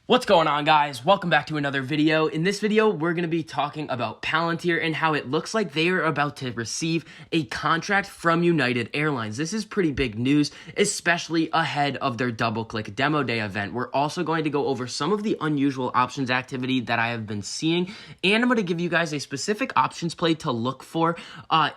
What's going on, guys? Welcome back to another video. In this video, we're going to be talking about Palantir and how it looks like they are about to receive a contract from United Airlines. This is pretty big news, especially ahead of their double-click demo day event. We're also going to go over some of the unusual options activity that I have been seeing, and I'm going to give you guys a specific options play to look for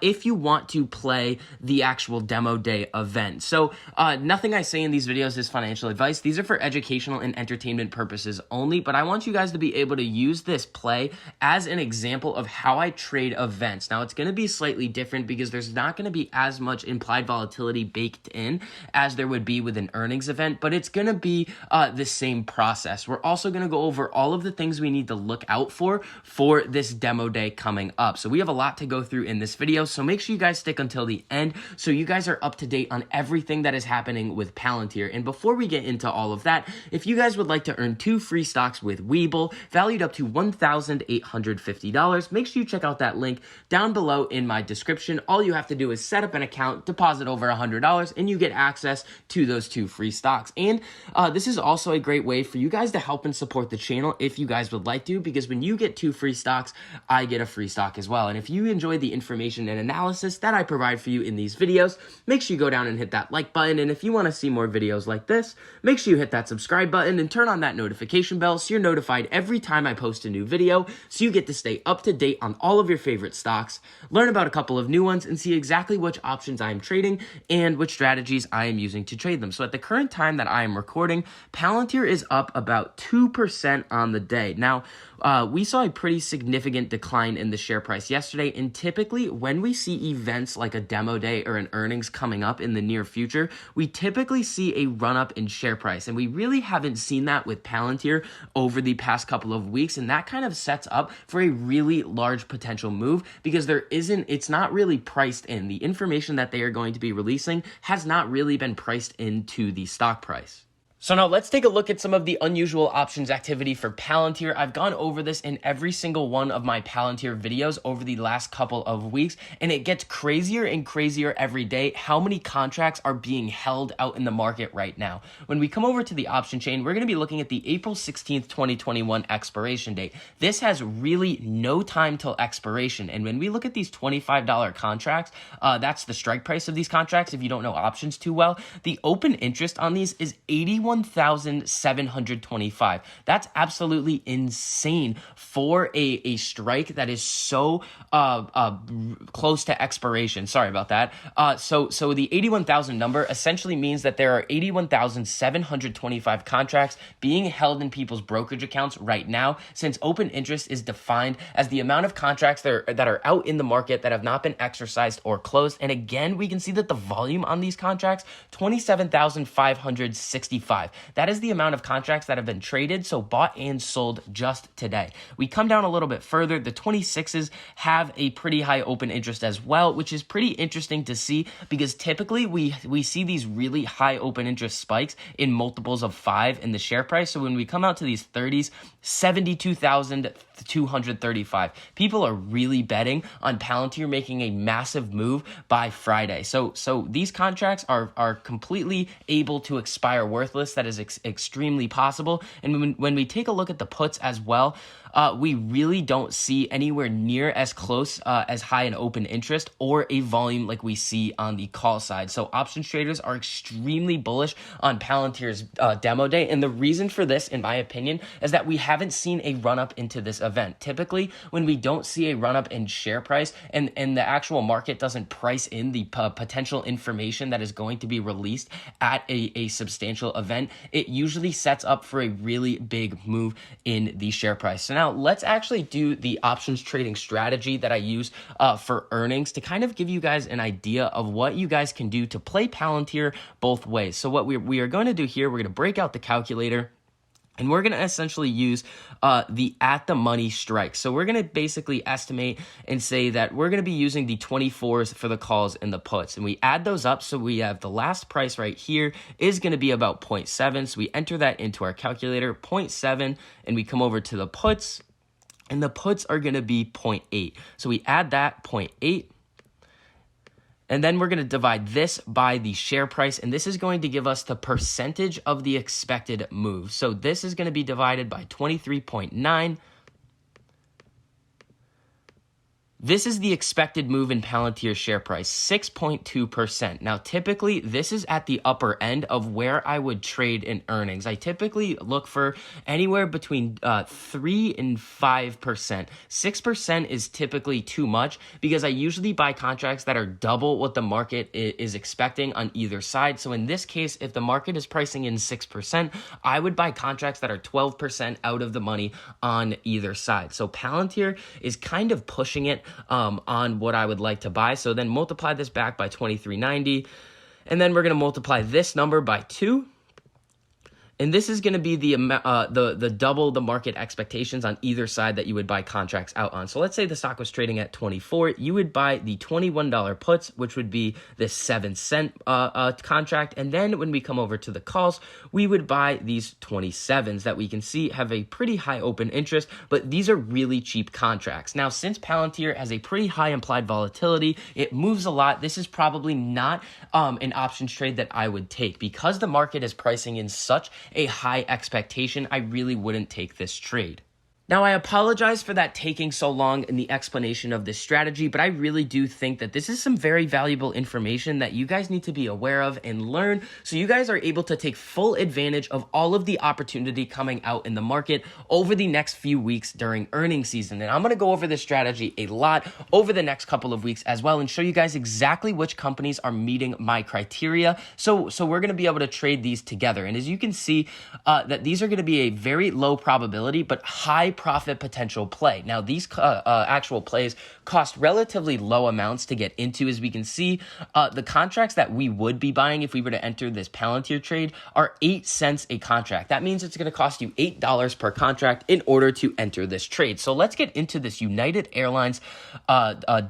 if you want to play the actual demo day event. So nothing I say in these videos is financial advice. These are for educational and entertainment purposes only, but I want you guys to be able to use this play as an example of how I trade events. Now, it's going to be slightly different because there's not going to be as much implied volatility baked in as there would be with an earnings event, but it's going to be the same process. We're also going to go over all of the things we need to look out for this demo day coming up. So we have a lot to go through in this video, so make sure you guys stick until the end so you guys are up to date on everything that is happening with Palantir. And before we get into all of that, if you guys would like to earn 2 free stocks with Webull, valued up to $1,850. Make sure you check out that link down below in my description. All you have to do is set up an account, deposit over $100, and you get access to those 2 free stocks. And this is also a great way for you guys to help and support the channel if you guys would like to, because when you get 2 free stocks, I get a free stock as well. And if you enjoy the information and analysis that I provide for you in these videos, make sure you go down and hit that like button. And if you want to see more videos like this, make sure you hit that subscribe button and turn on that notification bell so you're notified every time I post a new video, so you get to stay up to date on all of your favorite stocks, learn about a couple of new ones, and see exactly which options I am trading and which strategies I am using to trade them. So at the current time that I am recording, Palantir is up about 2% on the day. Now, we saw a pretty significant decline in the share price yesterday, and typically when we see events like a demo day or an earnings coming up in the near future, we typically see a run-up in share price, and we really haven't seen that with Palantir over the past couple of weeks, and that kind of sets up for a really large potential move because it's not really priced in. The information that they are going to be releasing has not really been priced into the stock price. So now let's take a look at some of the unusual options activity for Palantir. I've gone over this in every single one of my Palantir videos over the last couple of weeks, and it gets crazier and crazier every day how many contracts are being held out in the market right now. When we come over to the option chain, we're going to be looking at the April 16th, 2021 expiration date. This has really no time till expiration, and when we look at these $25 contracts, that's the strike price of these contracts. If you don't know options too well, the open interest on these is 81,725. That's absolutely insane for a strike that is so close to expiration. Sorry about that. So the 81,000 number essentially means that there are 81,725 contracts being held in people's brokerage accounts right now, since open interest is defined as the amount of contracts that are out in the market that have not been exercised or closed. And again, we can see that the volume on these contracts, 27,565. That is the amount of contracts that have been traded, so bought and sold just today. We come down a little bit further. The 26s have a pretty high open interest as well, which is pretty interesting to see because typically we see these really high open interest spikes in multiples of 5 in the share price. So when we come out to these 30s, 72,235. People are really betting on Palantir making a massive move by Friday. So these contracts are completely able to expire worthless. That is extremely possible. And when we take a look at the puts as well, we really don't see anywhere near as close as high an open interest or a volume like we see on the call side. So options traders are extremely bullish on Palantir's demo day. And the reason for this, in my opinion, is that we haven't seen a run-up into this event. Typically, when we don't see a run-up in share price and the actual market doesn't price in the potential information that is going to be released at a substantial event, it usually sets up for a really big move in the share price. So now let's actually do the options trading strategy that I use for earnings to kind of give you guys an idea of what you guys can do to play Palantir both ways. So what we are going to do here, we're going to break out the calculator, and we're going to essentially use the at the money strike. So we're going to basically estimate and say that we're going to be using the 24s for the calls and the puts. And we add those up. So we have the last price right here is going to be about 0.7. So we enter that into our calculator, 0.7, and we come over to the puts, and the puts are going to be 0.8. So we add that 0.8. And then we're going to divide this by the share price, and this is going to give us the percentage of the expected move. So this is going to be divided by 23.9. This is the expected move in Palantir's share price, 6.2%. Now, typically, this is at the upper end of where I would trade in earnings. I typically look for anywhere between 3 and 5%. 6% is typically too much because I usually buy contracts that are double what the market is expecting on either side. So in this case, if the market is pricing in 6%, I would buy contracts that are 12% out of the money on either side. So Palantir is kind of pushing it on what I would like to buy. So then multiply this back by 2390, and then we're going to multiply this number by 2. And this is going to be the double the market expectations on either side that you would buy contracts out on. So let's say the stock was trading at 24. You would buy the $21 puts, which would be this 7-cent contract. And then when we come over to the calls, we would buy these 27s that we can see have a pretty high open interest, but these are really cheap contracts. Now, since Palantir has a pretty high implied volatility, it moves a lot. This is probably not an options trade that I would take because the market is pricing in such a high expectation. I really wouldn't take this trade. Now, I apologize for that taking so long in the explanation of this strategy, but I really do think that this is some very valuable information that you guys need to be aware of and learn so you guys are able to take full advantage of all of the opportunity coming out in the market over the next few weeks during earnings season. And I'm going to go over this strategy a lot over the next couple of weeks as well and show you guys exactly which companies are meeting my criteria. So we're going to be able to trade these together. And as you can see, that these are going to be a very low probability but high profit potential play. Now, these actual plays cost relatively low amounts to get into. As we can see, the contracts that we would be buying if we were to enter this Palantir trade are 8 cents a contract. That means it's going to cost you $8 per contract in order to enter this trade. So let's get into this United Airlines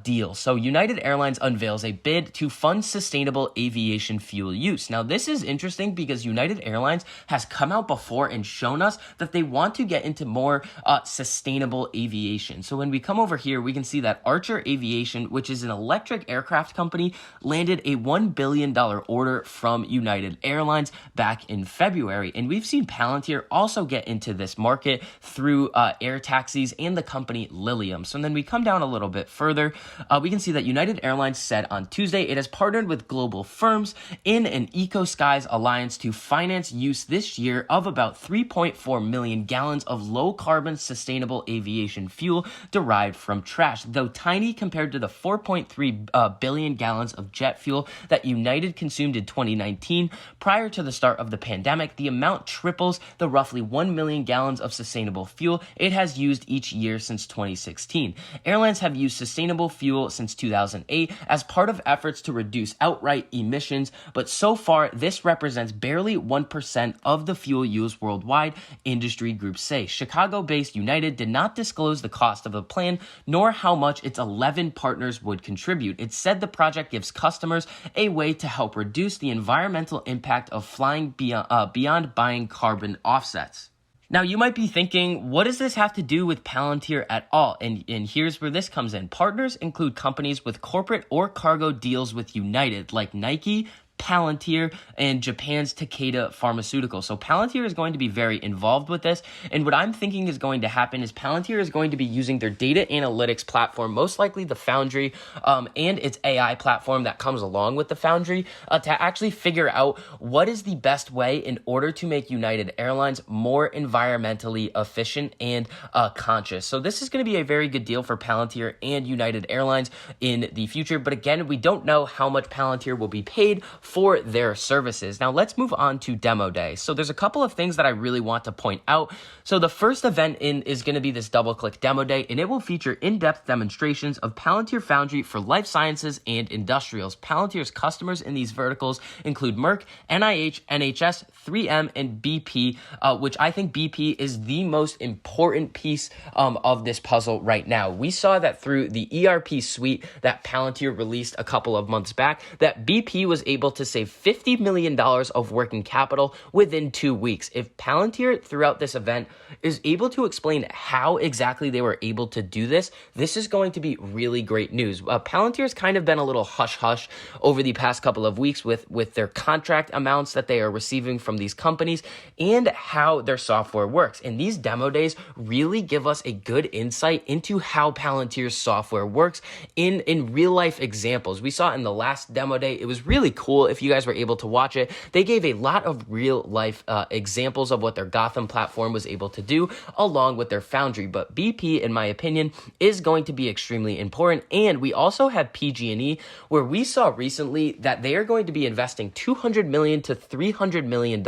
deal. So United Airlines unveils a bid to fund sustainable aviation fuel use. Now, this is interesting because United Airlines has come out before and shown us that they want to get into more sustainable aviation. So when we come over here, we can see that Archer Aviation, which is an electric aircraft company, landed a $1 billion order from United Airlines back in February. And we've seen Palantir also get into this market through air taxis and the company Lilium. So then we come down a little bit further, we can see that United Airlines said on Tuesday it has partnered with global firms in an Eco Skies alliance to finance use this year of about 3.4 million gallons of low-carbon sustainable aviation fuel derived from trash. Though tiny compared to the 4.3 billion gallons of jet fuel that United consumed in 2019 prior to the start of the pandemic, the amount triples the roughly 1 million gallons of sustainable fuel it has used each year since 2016. Airlines have used sustainable fuel since 2008 as part of efforts to reduce outright emissions, but so far this represents barely 1% of the fuel used worldwide, industry groups say. Chicago-based United did not disclose the cost of the plan, nor how much its 11 partners would contribute. It said the project gives customers a way to help reduce the environmental impact of flying beyond buying carbon offsets. Now, you might be thinking, what does this have to do with Palantir at all? And here's where this comes in. Partners include companies with corporate or cargo deals with United, like Nike, Palantir, and Japan's Takeda Pharmaceutical. So Palantir is going to be very involved with this. And what I'm thinking is going to happen is Palantir is going to be using their data analytics platform, most likely the Foundry, and its AI platform that comes along with the Foundry, to actually figure out what is the best way in order to make United Airlines more environmentally efficient and conscious. So this is going to be a very good deal for Palantir and United Airlines in the future. But again, we don't know how much Palantir will be paid for their services. Now let's move on to demo day. So there's a couple of things that I really want to point out. So the first event is going to be this double-click demo day, and it will feature in-depth demonstrations of Palantir Foundry for life sciences and industrials. Palantir's customers in these verticals include Merck, NIH, NHS, 3M, and BP, which I think BP is the most important piece of this puzzle right now. We saw that through the ERP suite that Palantir released a couple of months back, that BP was able to save $50 million of working capital within 2 weeks. If Palantir throughout this event is able to explain how exactly they were able to do this, this is going to be really great news. Palantir has kind of been a little hush-hush over the past couple of weeks with their contract amounts that they are receiving from these companies and how their software works. And these demo days really give us a good insight into how Palantir's software works in real life examples. We saw in the last demo day, it was really cool if you guys were able to watch it. They gave a lot of real life examples of what their Gotham platform was able to do along with their Foundry. But BP, in my opinion, is going to be extremely important. And we also have PG&E, where we saw recently that they are going to be investing $200 million to $300 million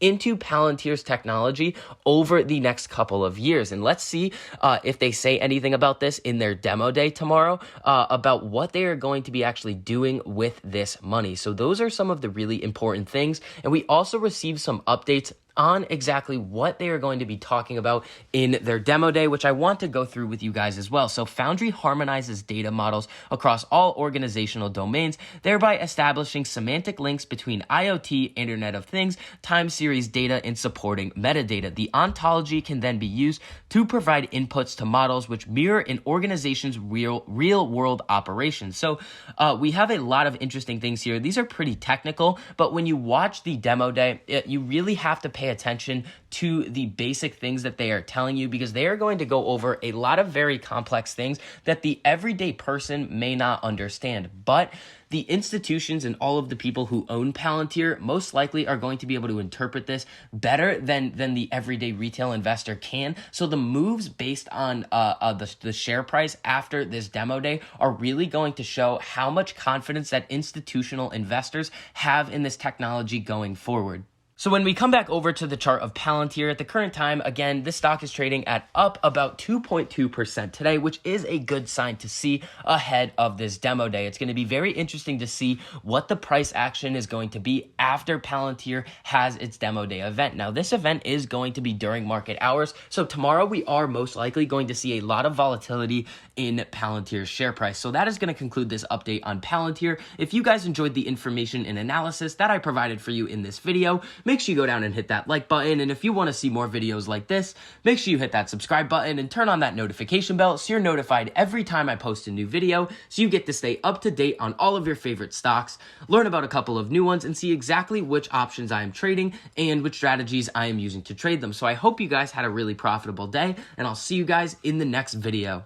into Palantir's technology over the next couple of years. And let's see if they say anything about this in their demo day tomorrow, about what they are going to be actually doing with this money. So those are some of the really important things. And we also received some updates on exactly what they are going to be talking about in their demo day, which I want to go through with you guys as well. So Foundry harmonizes data models across all organizational domains, thereby establishing semantic links between IoT, Internet of Things, time series data, and supporting metadata. The ontology can then be used to provide inputs to models which mirror an organization's real world operations. So we have a lot of interesting things here. These are pretty technical, but when you watch the demo day, you really have to pay attention to the basic things that they are telling you, because they are going to go over a lot of very complex things that the everyday person may not understand. But the institutions and all of the people who own Palantir most likely are going to be able to interpret this better than the everyday retail investor can. So the moves based on the share price after this demo day are really going to show how much confidence that institutional investors have in this technology going forward. So when we come back over to the chart of Palantir at the current time, again, this stock is trading at up about 2.2% today, which is a good sign to see ahead of this demo day. It's going to be very interesting to see what the price action is going to be after Palantir has its demo day event. Now, this event is going to be during market hours. So tomorrow we are most likely going to see a lot of volatility in Palantir's share price. So that is going to conclude this update on Palantir. If you guys enjoyed the information and analysis that I provided for you in this video, make sure you go down and hit that like button. And if you want to see more videos like this, make sure you hit that subscribe button and turn on that notification bell so you're notified every time I post a new video, so you get to stay up to date on all of your favorite stocks, learn about a couple of new ones, and see exactly which options I am trading and which strategies I am using to trade them. So I hope you guys had a really profitable day, and I'll see you guys in the next video.